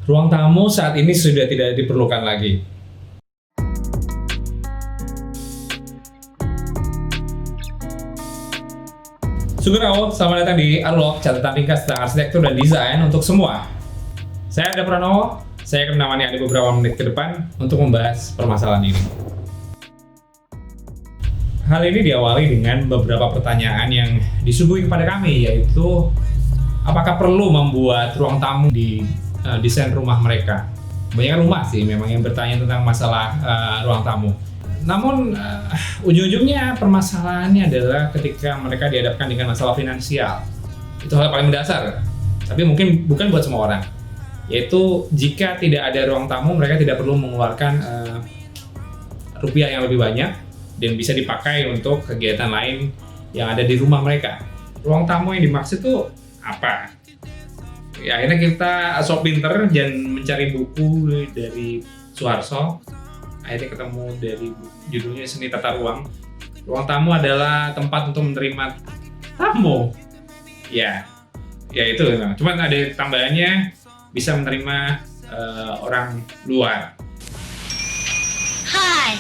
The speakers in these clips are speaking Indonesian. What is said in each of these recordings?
Ruang tamu saat ini sudah tidak diperlukan lagi. Sugeng, selamat datang di Unlock, catatan ringkas tentang arsitektur dan desain untuk semua. Saya Ada Pranowo, saya akan menemani Anda beberapa menit ke depan untuk membahas permasalahan ini. Hal ini diawali dengan beberapa pertanyaan yang disuguhi kepada kami, yaitu apakah perlu membuat ruang tamu di desain rumah mereka? Banyak rumah sih memang yang bertanya tentang masalah ruang tamu. Namun ujung-ujungnya permasalahannya adalah ketika mereka dihadapkan dengan masalah finansial. Itu hal paling mendasar, tapi mungkin bukan buat semua orang. Yaitu jika tidak ada ruang tamu, mereka tidak perlu mengeluarkan rupiah yang lebih banyak dan bisa dipakai untuk kegiatan lain yang ada di rumah mereka. Ruang tamu yang dimaksud itu apa? Ya, akhirnya kita sok pinter dan mencari buku dari Suharto. Akhirnya ketemu dari judulnya Seni Tata Ruang. Ruang tamu adalah tempat untuk menerima tamu. Ya itu memang. Cuman ada tambahannya, bisa menerima orang luar. Hai.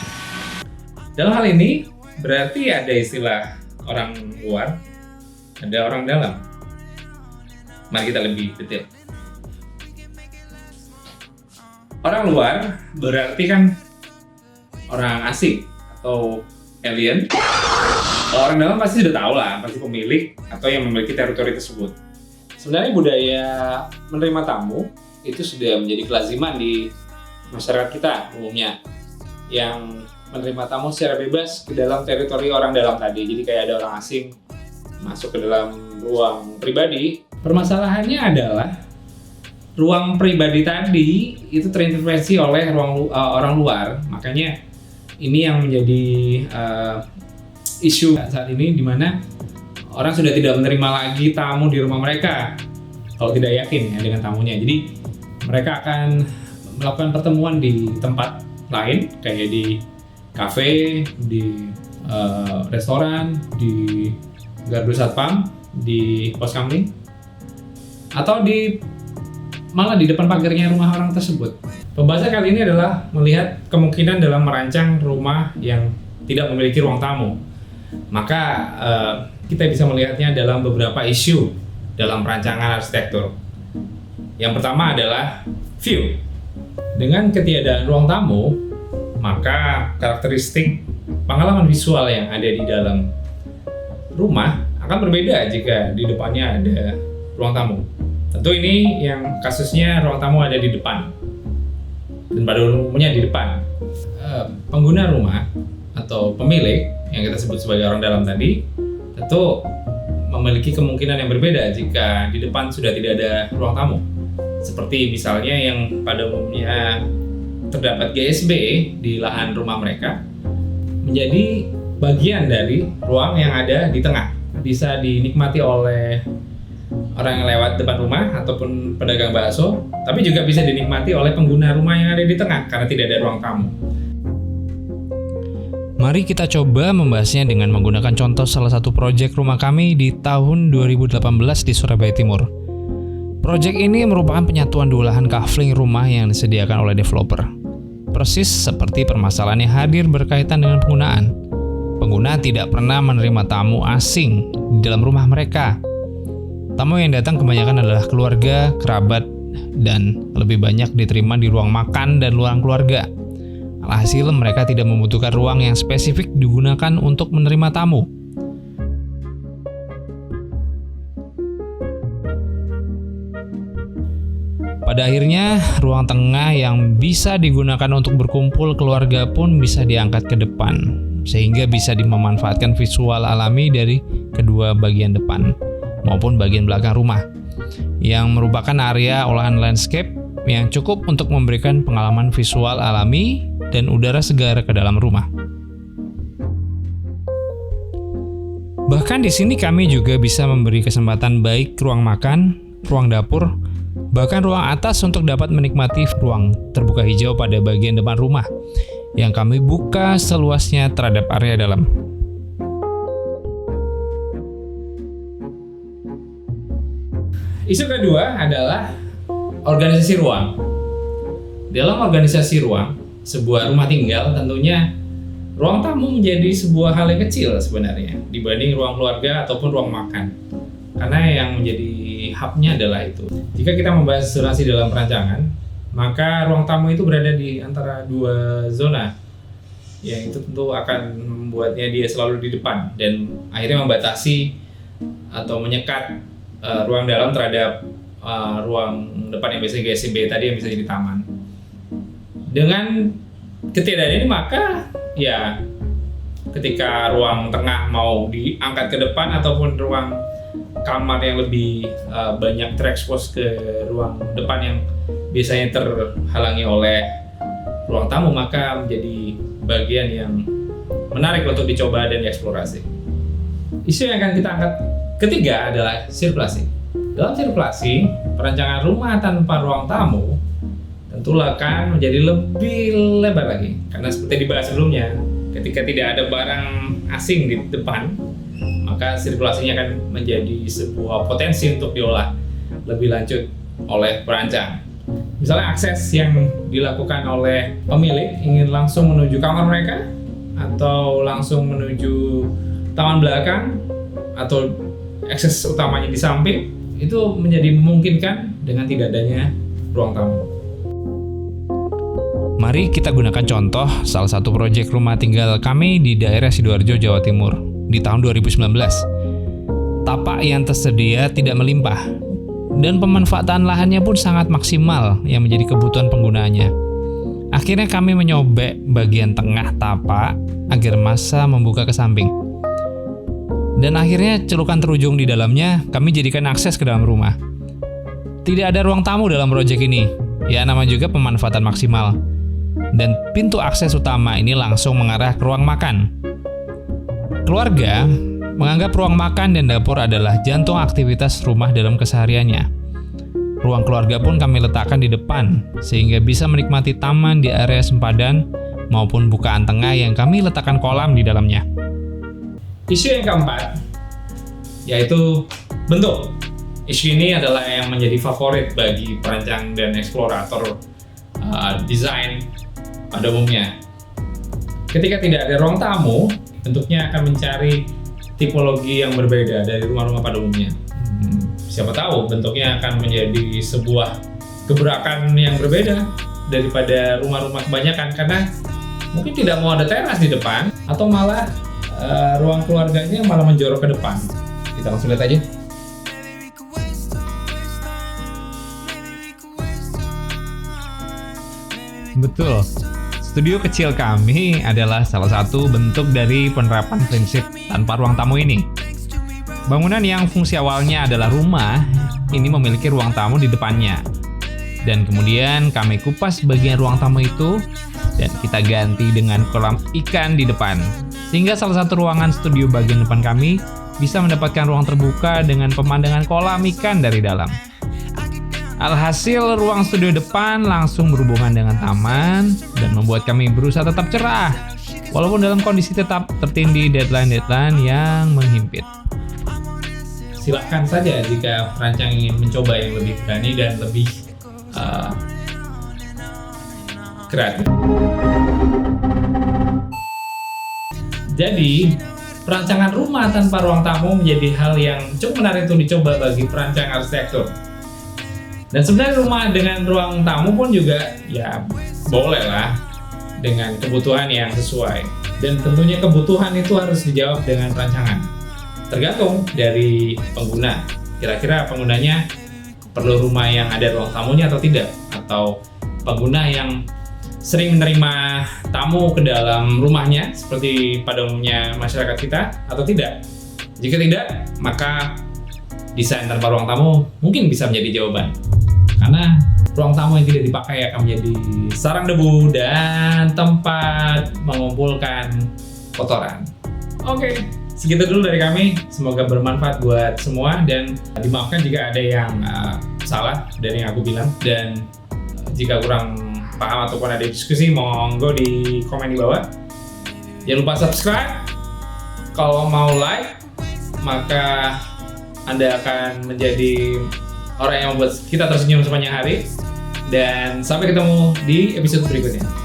Dalam hal ini berarti ada istilah orang luar, ada orang dalam. Mari kita lebih detail. Orang luar berarti kan orang asing atau alien. Kalau orang dalam pasti sudah tahu lah, pasti pemilik atau yang memiliki teritori tersebut. Sebenarnya budaya menerima tamu itu sudah menjadi kelaziman di masyarakat kita umumnya, yang menerima tamu secara bebas ke dalam teritori orang dalam tadi. Jadi kayak ada orang asing masuk ke dalam ruang pribadi. Permasalahannya adalah ruang pribadi tadi itu terintervensi oleh orang luar. Makanya ini yang menjadi isu saat ini, di mana orang sudah tidak menerima lagi tamu di rumah mereka kalau tidak yakin ya dengan tamunya. Jadi mereka akan melakukan pertemuan di tempat lain, kayak di kafe, di restoran, di gardu satpam, di pos kamling, atau malah di depan pagarnya rumah orang tersebut. Pembahasan kali ini adalah melihat kemungkinan dalam merancang rumah yang tidak memiliki ruang tamu. Maka kita bisa melihatnya dalam beberapa isu dalam perancangan arsitektur. Yang pertama adalah view. Dengan ketiadaan ruang tamu, maka karakteristik pengalaman visual yang ada di dalam rumah akan berbeda jika di depannya ada ruang tamu. Tentu ini yang kasusnya ruang tamu ada di depan, dan pada umumnya di depan. Pengguna rumah atau pemilik yang kita sebut sebagai orang dalam tadi tentu memiliki kemungkinan yang berbeda jika di depan sudah tidak ada ruang tamu. Seperti misalnya yang pada umumnya terdapat GSB di lahan rumah mereka menjadi bagian dari ruang yang ada di tengah. Bisa dinikmati oleh orang yang lewat depan rumah ataupun pedagang bakso, tapi juga bisa dinikmati oleh pengguna rumah yang ada di tengah karena tidak ada ruang tamu. Mari kita coba membahasnya dengan menggunakan contoh salah satu proyek rumah kami di tahun 2018 di Surabaya Timur. Proyek ini merupakan penyatuan dua lahan kafling rumah yang disediakan oleh developer. Persis seperti permasalahan yang hadir berkaitan dengan penggunaan. Pengguna tidak pernah menerima tamu asing di dalam rumah mereka. Tamu yang datang kebanyakan adalah keluarga, kerabat, dan lebih banyak diterima di ruang makan dan ruang keluarga. Alhasil mereka tidak membutuhkan ruang yang spesifik digunakan untuk menerima tamu. Pada akhirnya, ruang tengah yang bisa digunakan untuk berkumpul keluarga pun bisa diangkat ke depan, sehingga bisa dimanfaatkan visual alami dari kedua bagian depan maupun bagian belakang rumah, yang merupakan area olahan landscape yang cukup untuk memberikan pengalaman visual alami dan udara segar ke dalam rumah. Bahkan di sini kami juga bisa memberi kesempatan baik ruang makan, ruang dapur, bahkan ruang atas untuk dapat menikmati ruang terbuka hijau pada bagian depan rumah yang kami buka seluasnya terhadap area dalam. Isu kedua adalah organisasi ruang. dalam organisasi ruang sebuah rumah tinggal, tentunya ruang tamu menjadi sebuah hal yang kecil sebenarnya dibanding ruang keluarga ataupun ruang makan. Karena yang menjadi hubnya adalah itu. Jika kita membahas zonasi dalam perancangan, maka ruang tamu itu berada di antara dua zona, yang itu tentu akan membuatnya dia selalu di depan dan akhirnya membatasi atau menyekat ruang dalam terhadap ruang depan yang biasanya GSB tadi yang bisa jadi taman. Dengan ketiadaan ini maka ya ketika ruang tengah mau diangkat ke depan ataupun ruang kamar yang lebih banyak terekspos ke ruang depan yang biasanya terhalangi oleh ruang tamu, maka menjadi bagian yang menarik untuk dicoba dan dieksplorasi. Isu yang akan kita angkat ketiga adalah sirkulasi. Dalam sirkulasi, perancangan rumah tanpa ruang tamu tentulah akan menjadi lebih lebar lagi. Karena seperti dibahas sebelumnya, ketika tidak ada barang asing di depan, maka sirkulasinya akan menjadi sebuah potensi untuk diolah lebih lanjut oleh perancang. Misalnya akses yang dilakukan oleh pemilik ingin langsung menuju kamar mereka, atau langsung menuju taman belakang, atau akses utamanya di samping, itu menjadi memungkinkan dengan tidak adanya ruang tamu. Mari kita gunakan contoh salah satu proyek rumah tinggal kami di daerah Sidoarjo, Jawa Timur di tahun 2019. Tapak yang tersedia tidak melimpah dan pemanfaatan lahannya pun sangat maksimal yang menjadi kebutuhan penggunaannya. Akhirnya kami menyobek bagian tengah tapak agar masa membuka ke samping. Dan akhirnya celukan terujung di dalamnya kami jadikan akses ke dalam rumah. Tidak ada ruang tamu dalam proyek ini, ya nama juga pemanfaatan maksimal. Dan pintu akses utama ini langsung mengarah ke ruang makan. Keluarga menganggap ruang makan dan dapur adalah jantung aktivitas rumah dalam kesehariannya. Ruang keluarga pun kami letakkan di depan, sehingga bisa menikmati taman di area sempadan maupun bukaan tengah yang kami letakkan kolam di dalamnya. Isu yang keempat, yaitu bentuk. Isu ini adalah yang menjadi favorit bagi perancang dan eksplorator desain pada umumnya. Ketika tidak ada ruang tamu, bentuknya akan mencari tipologi yang berbeda dari rumah-rumah pada umumnya. Siapa tahu bentuknya akan menjadi sebuah gebrakan yang berbeda daripada rumah-rumah kebanyakan, karena mungkin tidak mau ada teras di depan, atau malah ruang keluarganya malah menjorok ke depan. Kita langsung lihat aja. Betul. Studio kecil kami adalah salah satu bentuk dari penerapan prinsip tanpa ruang tamu ini. Bangunan yang fungsi awalnya adalah rumah, ini memiliki ruang tamu di depannya. Dan kemudian kami kupas bagian ruang tamu itu dan kita ganti dengan kolam ikan di depan. Sehingga salah satu ruangan studio bagian depan kami bisa mendapatkan ruang terbuka dengan pemandangan kolam ikan dari dalam. Alhasil, ruang studio depan langsung berhubungan dengan taman dan membuat kami berusaha tetap cerah, walaupun dalam kondisi tetap tertindih deadline-deadline yang menghimpit. Silakan saja jika perancang ingin mencoba yang lebih berani dan lebih kreatif. Jadi, perancangan rumah tanpa ruang tamu menjadi hal yang cukup menarik untuk dicoba bagi perancang arsitektur. Dan sebenarnya rumah dengan ruang tamu pun juga ya boleh lah dengan kebutuhan yang sesuai. Dan tentunya kebutuhan itu harus dijawab dengan perancangan. Tergantung dari pengguna. Kira-kira penggunanya perlu rumah yang ada ruang tamunya atau tidak? Atau pengguna yang sering menerima tamu ke dalam rumahnya seperti pada umumnya masyarakat kita atau tidak? Jika tidak, maka desain tanpa ruang tamu mungkin bisa menjadi jawaban. Karena ruang tamu yang tidak dipakai akan menjadi sarang debu dan tempat mengumpulkan kotoran. Oke, segitu dulu dari kami. Semoga bermanfaat buat semua dan dimaafkan jika ada yang salah dari yang aku bilang. Dan jika kurang paham ataupun ada diskusi, monggo di komen di bawah. Jangan lupa subscribe. Kalau mau like, maka Anda akan menjadi orang yang membuat kita tersenyum sepanjang hari. dan sampai ketemu di episode berikutnya.